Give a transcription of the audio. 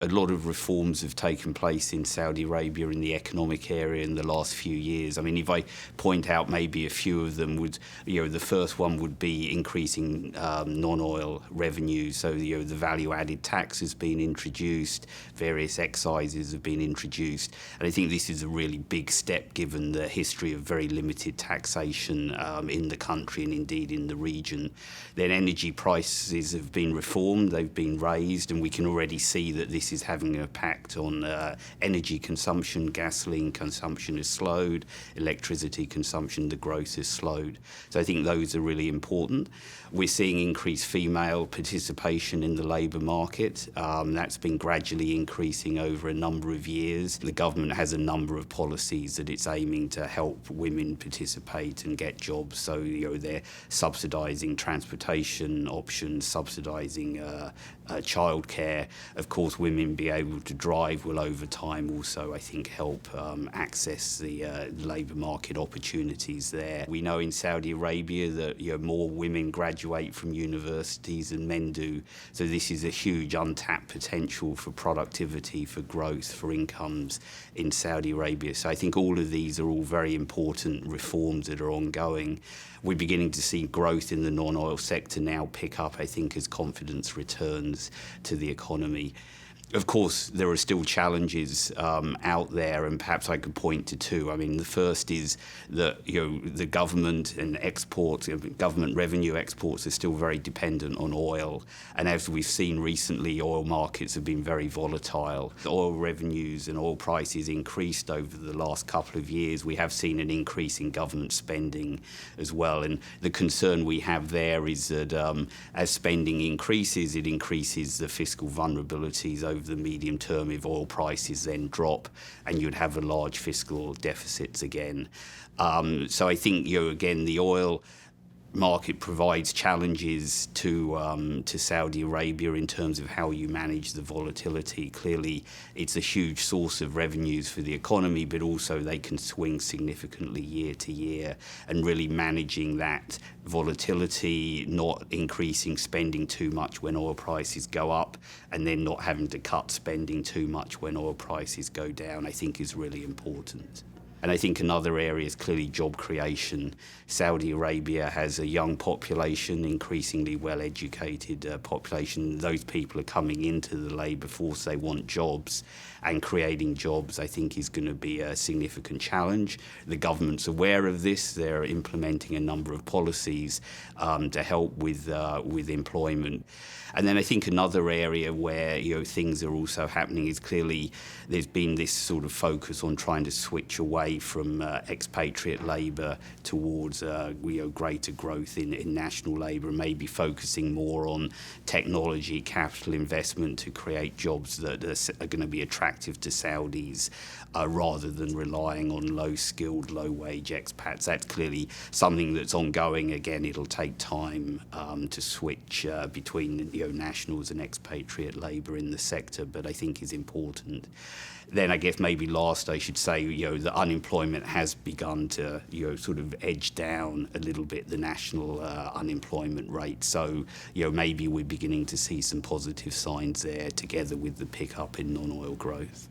A lot of reforms have taken place in Saudi Arabia in the economic area in the last few years. I mean, if I point out maybe a few of them, the first one would be increasing non-oil revenue. So, the value-added tax has been introduced, various excises have been introduced, and I think this is a really big step given the history of very limited taxation in the country and indeed in the region. Then energy prices have been reformed, they've been raised, and we can already see that this is having an impact on energy consumption. Gasoline consumption has slowed, electricity consumption, the growth has slowed. So I think those are really important. We're seeing increased female participation in the labour market. That's been gradually increasing over a number of years. The government has a number of policies that it's aiming to help women participate and get jobs. So, they're subsidising transportation options, subsidising childcare. Of course, women be able to drive will over time also, I think, help access the labour market opportunities there. We know in Saudi Arabia that more women graduate from universities than men do. So this is a huge untapped potential for productivity, for growth, for incomes in Saudi Arabia. So I think all of these are all very important reforms that are ongoing. We're beginning to see growth in the non-oil sector now pick up, I think, as confidence returns to the economy. Of course, there are still challenges out there, and perhaps I could point to two. I mean, the first is that the government and exports, government revenue exports, are still very dependent on oil. And as we've seen recently, oil markets have been very volatile. Oil revenues and oil prices increased over the last couple of years. We have seen an increase in government spending as well. And the concern we have there is that as spending increases, it increases the fiscal vulnerabilities over the medium term if oil prices then drop, and you'd have a large fiscal deficits again. So I think, again, the oil market provides challenges to Saudi Arabia in terms of how you manage the volatility. Clearly, it's a huge source of revenues for the economy, but also they can swing significantly year to year, and really managing that volatility, not increasing spending too much when oil prices go up, and then not having to cut spending too much when oil prices go down, I think is really important. And I think another area is clearly job creation. Saudi Arabia has a young population, increasingly well-educated population. Those people are coming into the labour force. They want jobs, and creating jobs, I think, is going to be a significant challenge. The government's aware of this. They're implementing a number of policies to help with employment. And then I think another area where things are also happening is clearly there's been this sort of focus on trying to switch away from expatriate labour towards greater growth in national labour, and maybe focusing more on technology, capital investment to create jobs that are going to be attractive to Saudis rather than relying on low-skilled, low-wage expats. That's clearly something that's ongoing. Again, it'll take time to switch between nationals and expatriate labour in the sector, but I think is important. Then I guess maybe last I should say, the unemployment has begun to, sort of edge down a little bit, the national unemployment rate. So, maybe we're beginning to see some positive signs there together with the pickup in non-oil growth.